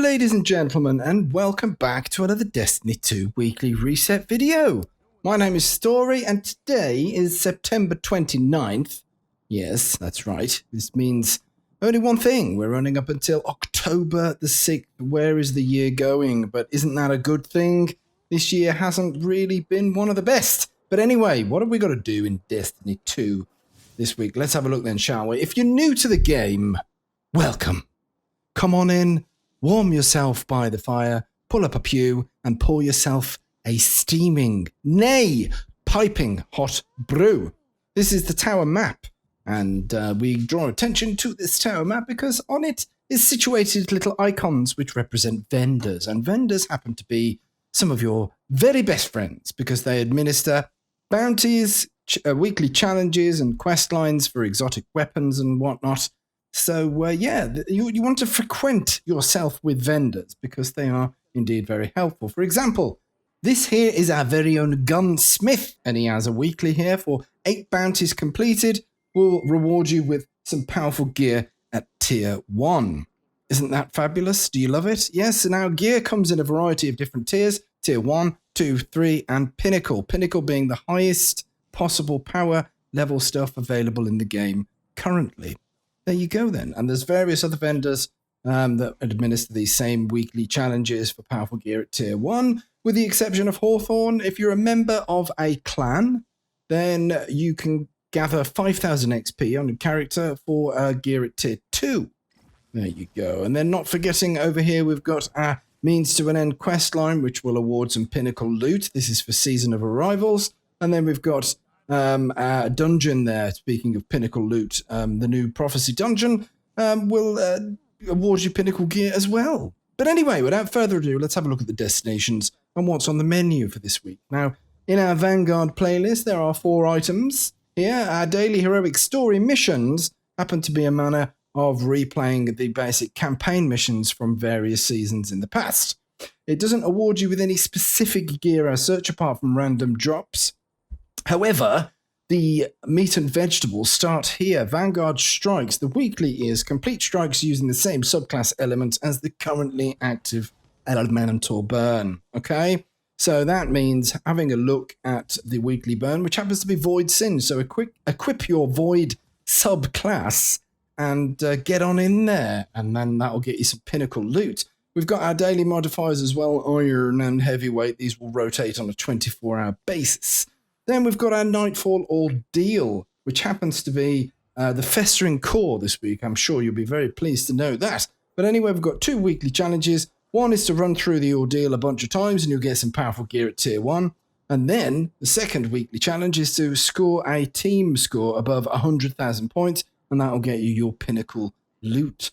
ladies and gentlemen, and welcome back to another Destiny 2 weekly reset video. My name is Story, and today is September 29th. Yes, that's right. This means only one thing. We're running up until October the 6th. Where is the year going? But isn't that a good thing? This year hasn't really been one of the best. But anyway, what have we got to do in Destiny 2 this week? Let's have a look then, shall we? If you're new to the game, welcome. Come on in, warm yourself by the fire, pull up a pew, and pour yourself a steaming, nay, piping hot brew. This is the tower map, and we draw attention to this tower map because on it is situated little icons which represent vendors, and vendors happen to be some of your very best friends because they administer bounties, weekly challenges, and quest lines for exotic weapons and whatnot. So, you want to frequent yourself with vendors because they are indeed very helpful. For example, this here is our very own gunsmith, and he has a weekly here for 8 bounties completed. Will reward you with some powerful gear at tier 1. Isn't that fabulous? Do you love it? Yes, and our gear comes in a variety of different tiers. Tier 1, 2, 3, and Pinnacle. Pinnacle being the highest possible power level stuff available in the game currently. There you go then. And there's various other vendors that administer these same weekly challenges for powerful gear at tier 1, with the exception of Hawthorne. If you're a member of a clan, then you can gather 5,000 XP on your character for gear at tier 2. There you go. And then not forgetting over here, we've got our means to an end quest line, which will award some pinnacle loot. This is for Season of Arrivals. And then we've got a dungeon there. Speaking of pinnacle loot, the new prophecy dungeon will award you pinnacle gear as well. But anyway, without further ado, let's have a look at the destinations and what's on the menu for this week. Now, in our Vanguard playlist, there are 4 items here. Our daily heroic story missions happen to be a manner of replaying the basic campaign missions from various seasons in the past. It doesn't award you with any specific gear as such, apart from random drops. However, the meat and vegetables start here. Vanguard Strikes, the weekly, is complete strikes using the same subclass elements as the currently active elemental burn. Okay, so that means having a look at the weekly burn, which happens to be Void Sin. So equip your Void subclass and get on in there, and then that'll get you some pinnacle loot. We've got our daily modifiers as well, iron and heavyweight. These will rotate on a 24-hour basis. Then we've got our Nightfall Ordeal, which happens to be the Festering Core this week. I'm sure you'll be very pleased to know that. But anyway, we've got 2 weekly challenges. One is to run through the ordeal a bunch of times and you'll get some powerful gear at tier 1. And then the second weekly challenge is to score a team score above 100,000 points, and that'll get you your pinnacle loot.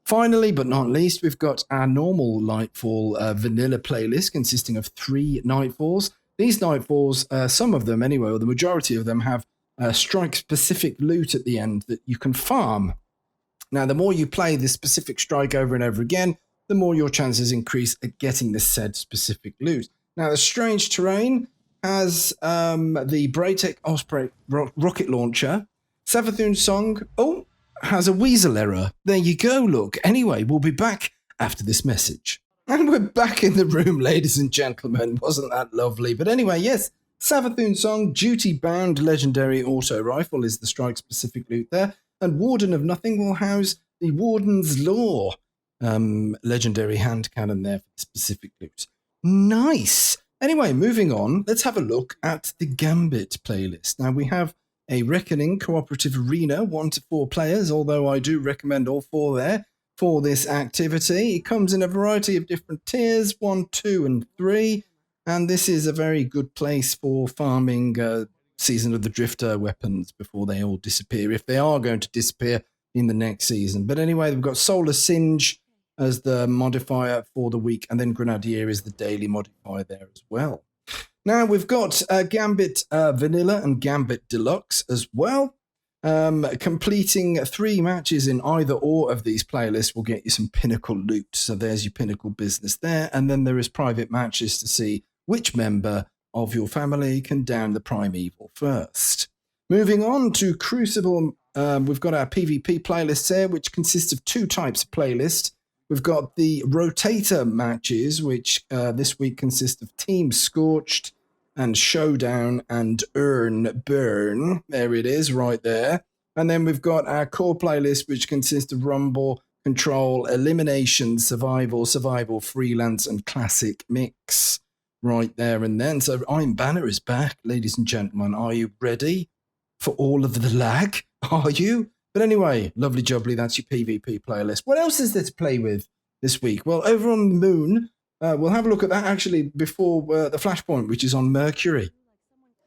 Finally, but not least, we've got our normal Nightfall vanilla playlist consisting of 3 Nightfalls. These Nightfalls, some of them anyway, or the majority of them, have strike-specific loot at the end that you can farm. Now, the more you play this specific strike over and over again, the more your chances increase at getting this said specific loot. Now, the Strange Terrain has the Braytech Osprey rocket launcher. Savathun Song, has a Weasel error. There you go, look. Anyway, we'll be back after this message. And we're back in the room, ladies and gentlemen. Wasn't that lovely? But anyway, yes, Savathun Song, Duty Bound Legendary Auto Rifle is the strike-specific loot there. And Warden of Nothing will house the Warden's Law legendary hand cannon there for the specific loot. Nice! Anyway, moving on, let's have a look at the Gambit playlist. Now, we have a Reckoning Cooperative Arena, 1 to 4 players, although I do recommend all 4 there for this activity. It comes in a variety of different tiers, 1, 2, and 3, and this is a very good place for farming Season of the Drifter weapons before they all disappear, if they are going to disappear in the next season. But anyway, we've got Solar Singe as the modifier for the week, and then Grenadier is the daily modifier there as well. Now, we've got Gambit Vanilla and Gambit Deluxe as well. Completing 3 matches in either or of these playlists will get you some pinnacle loot. So there's your pinnacle business there. And then there is private matches to see which member of your family can down the primeval first. Moving on to Crucible, we've got our PvP playlists here, which consists of 2 types of playlist. We've got the rotator matches, which this week consist of Team Scorched and Showdown and Earn Burn. There it is, right there. And then we've got our core playlist, which consists of Rumble, Control, Elimination, Survival, Freelance, and Classic Mix. Right there and then. So Iron Banner is back, ladies and gentlemen. Are you ready for all of the lag? Are you? But anyway, lovely jubbly, that's your PvP playlist. What else is there to play with this week? Well, over on the moon, we'll have a look at that actually before the Flashpoint, which is on Mercury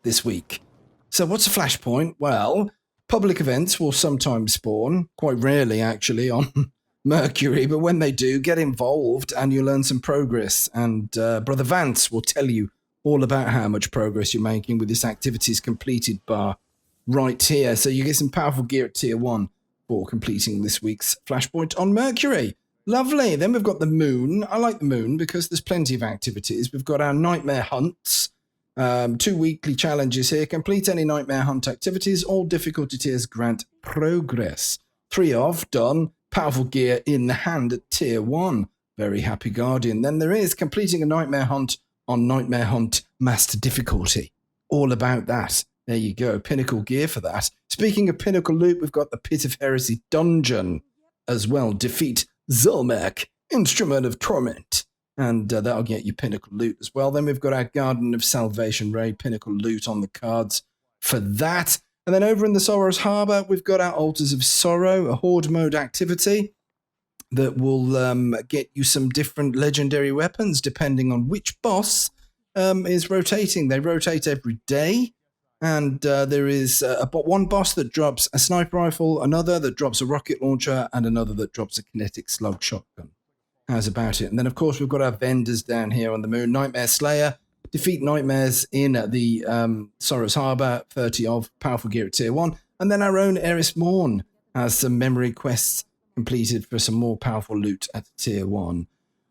this week. So what's a Flashpoint? Well, public events will sometimes spawn, quite rarely actually, on Mercury, but when they do, get involved and you'll learn some progress. And Brother Vance will tell you all about how much progress you're making with this activities completed bar right here. So you get some powerful gear at tier 1 for completing this week's Flashpoint on Mercury. Lovely. Then we've got the moon. I like the moon because there's plenty of activities. We've got our nightmare hunts. 2 weekly challenges here. Complete any nightmare hunt activities. All difficulty tiers grant progress. 3 of done. Powerful gear in the hand at tier 1. Very happy guardian. Then there is completing a nightmare hunt on Nightmare Hunt Master difficulty. All about that. There you go. Pinnacle gear for that. Speaking of pinnacle loot, we've got the Pit of Heresy dungeon as well. Defeat Zulmek, Instrument of Torment. And that'll get you pinnacle loot as well. Then we've got our Garden of Salvation raid, pinnacle loot on the cards for that. And then over in the Sorrow's Harbour, we've got our Altars of Sorrow, a horde mode activity that will get you some different legendary weapons depending on which boss is rotating. They rotate every day. And there is one boss that drops a sniper rifle, another that drops a rocket launcher, and another that drops a kinetic slug shotgun. How's about it? And then, of course, we've got our vendors down here on the moon. Nightmare Slayer, defeat nightmares in the Sorrow's Harbour, 30 of powerful gear at tier 1. And then our own Eris Morn has some memory quests completed for some more powerful loot at tier 1.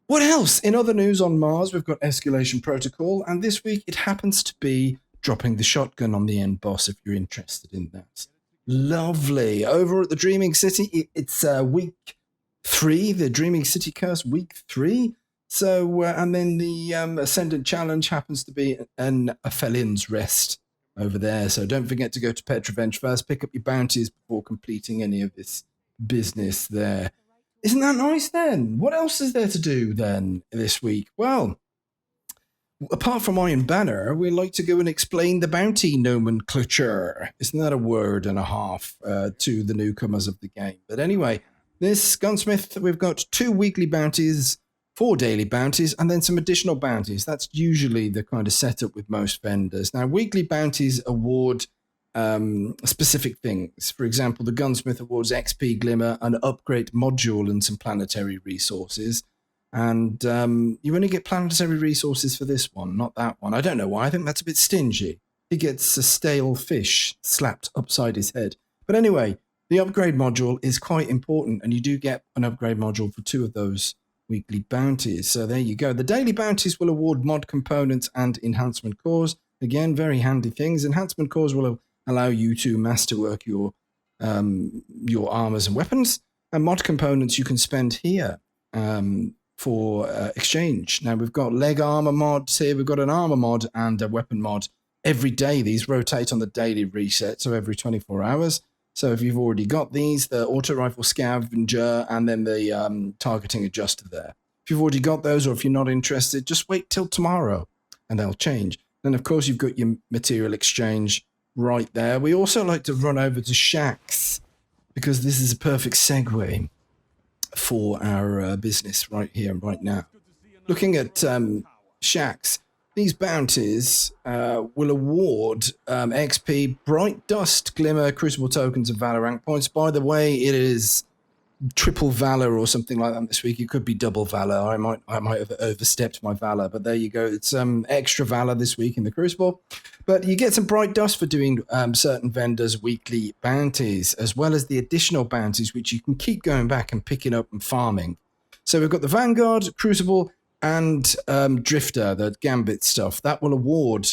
What else? In other news on Mars, we've got Escalation Protocol. And this week, it happens to be dropping the shotgun on the end boss if you're interested in that. Lovely. Over at the Dreaming City, it's week 3, the Dreaming City Curse, week 3. So, and then the Ascendant Challenge happens to be a Feline's Rest over there. So don't forget to go to Petrovenge first, pick up your bounties before completing any of this business there. Isn't that nice then? What else is there to do then this week? Well, apart from Iron Banner, we like to go and explain the bounty nomenclature. Isn't that a word and a half to the newcomers of the game? But anyway, this Gunsmith, we've got 2 weekly bounties, 4 daily bounties, and then some additional bounties. That's usually the kind of setup with most vendors. Now, weekly bounties award specific things. For example, the Gunsmith awards XP Glimmer, an upgrade module, and some planetary resources. And you only get planetary resources for this one, not that one. I don't know why. I think that's a bit stingy. He gets a stale fish slapped upside his head. But anyway, the upgrade module is quite important, and you do get an upgrade module for 2 of those weekly bounties. So there you go. The daily bounties will award mod components and enhancement cores. Again, very handy things. Enhancement cores will allow you to masterwork your armors and weapons. And mod components you can spend here for exchange. Now we've got leg armor mods here, we've got an armor mod and a weapon mod. Every day these rotate on the daily reset, so every 24 hours. So if you've already got these, the auto rifle scavenger and then the targeting adjuster there. If you've already got those or if you're not interested, just wait till tomorrow and they'll change. Then of course you've got your material exchange right there. We also like to run over to Shacks because this is a perfect segue for our business right here and right now. Looking at Shacks, these bounties will award XP, Bright Dust, Glimmer, Crucible tokens, and Valor rank points. By the way, it is triple Valor or something like that this week. It could be double Valor. I might have overstepped my Valor, but there you go. It's extra Valor this week in the Crucible. But you get some Bright Dust for doing certain vendors' weekly bounties, as well as the additional bounties, which you can keep going back and picking up and farming. So we've got the Vanguard, Crucible, and Drifter, the Gambit stuff. That will award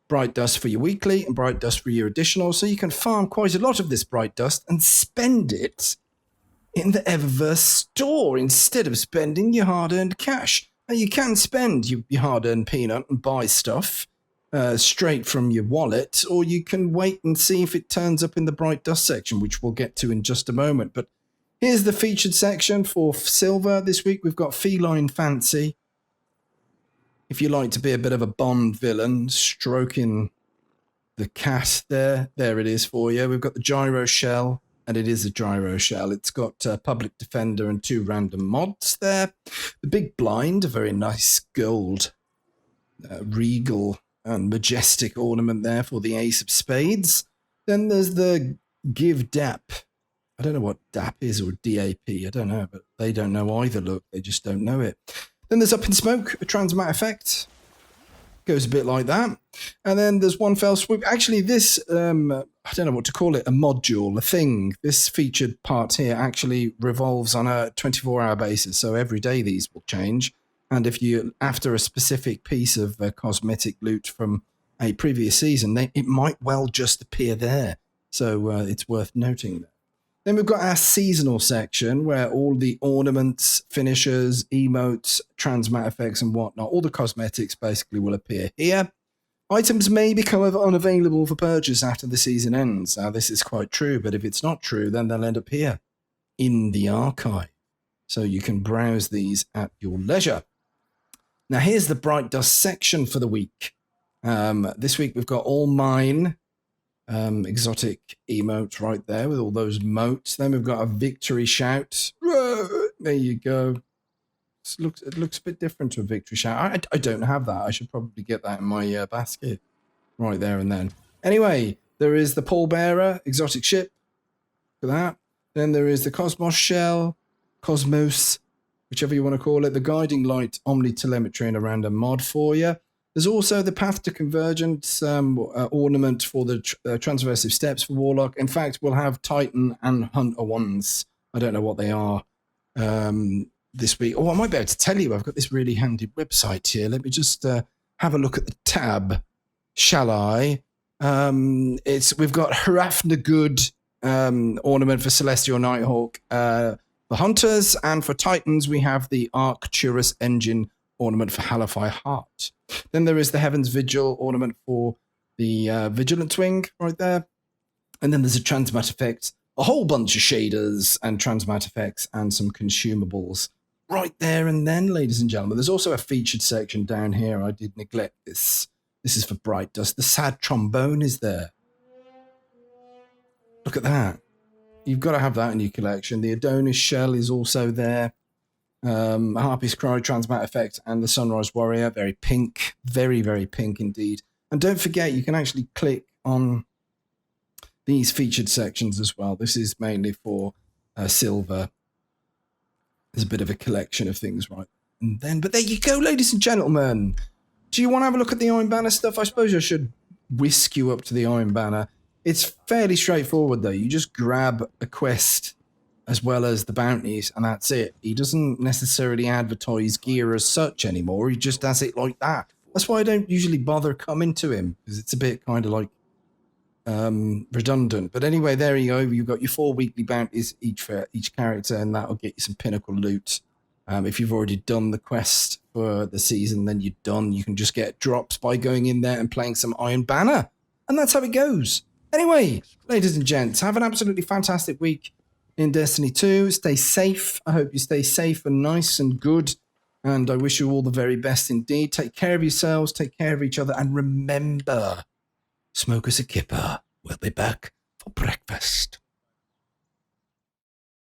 Bright Dust for your weekly and Bright Dust for your additional. So you can farm quite a lot of this Bright Dust and spend it in the Eververse store instead of spending your hard-earned cash. Now, you can spend your hard-earned peanut and buy stuff straight from your wallet, or you can wait and see if it turns up in the Bright Dust section, which we'll get to in just a moment. But here's the featured section for silver. This week we've got Feline Fancy. If you like to be a bit of a Bond villain, stroking the cat there it is for you. We've got the gyro shell, and it is a gyro shell. It's got Public Defender and 2 random mods there. The big blind, a very nice gold, regal and majestic ornament there for the Ace of Spades. Then there's the Give DAP. I don't know what DAP is, or DAP, I don't know, but they don't know either, look, they just don't know it. Then there's Up in Smoke, a transmat effect. Goes a bit like that. And then there's One Fell Swoop. Actually, this, I don't know what to call it, a module, a thing. This featured part here actually revolves on a 24-hour basis, so every day these will change. And if you, after a specific piece of cosmetic loot from a previous season, it might well just appear there. So it's worth noting that. Then we've got our seasonal section where all the ornaments, finishers, emotes, transmat effects and whatnot, all the cosmetics basically will appear here. Items may become unavailable for purchase after the season ends. Now this is quite true, but if it's not true, then they'll end up here in the archive. So you can browse these at your leisure. Now here's the Bright Dust section for the week. This week we've got all mine. Exotic emotes right there with all those motes. Then we've got a victory shout. There you go. It looks a bit different to a victory shout. I don't have that. I should probably get that in my basket right there and then. Anyway, there is the Pallbearer exotic ship. Look at that. Then there is the Cosmos shell, Cosmos, whichever you want to call it. The guiding light, omni telemetry, and a random mod for you. There's also the Path to Convergence ornament for the transversive steps for Warlock. In fact, we'll have Titan and Hunter ones. I don't know what they are this week. Oh, I might be able to tell you. I've got this really handy website here. Let me just have a look at the tab, shall I? We've got Harafna Good ornament for Celestial Nighthawk for Hunters, and for Titans we have the Arcturus Engine ornament for Halify Heart. Then there is the Heaven's Vigil ornament for the Vigilant Wing right there. And then there's a transmat effect, a whole bunch of shaders and transmat effects and some consumables right there and then, ladies and gentlemen. There's also a featured section down here. I did neglect this. This is for Bright Dust. The Sad Trombone is there. Look at that. You've got to have that in your collection. The Adonis shell is also there. Harpy's Cry, transmat effect, and the Sunrise Warrior. Very pink. Very, very pink indeed. And don't forget, you can actually click on these featured sections as well. This is mainly for silver. There's a bit of a collection of things right and then. But there you go, ladies and gentlemen. Do you want to have a look at the Iron Banner stuff? I suppose I should whisk you up to the Iron Banner. It's fairly straightforward, though. You just grab a quest as well as the bounties, and that's it. He doesn't necessarily advertise gear as such anymore. He just does it like that. That's why I don't usually bother coming to him, because it's a bit kind of like redundant. But anyway, there you go. You've got your 4 weekly bounties each for each character, and that'll get you some pinnacle loot. If you've already done the quest for the season, then you're done. You can just get drops by going in there and playing some Iron Banner. And that's how it goes. Anyway, ladies and gents, have an absolutely fantastic week in Destiny 2. Stay safe. I hope you stay safe and nice and good. And I wish you all the very best indeed. Take care of yourselves. Take care of each other. And remember, smoke us a kipper. We'll be back for breakfast.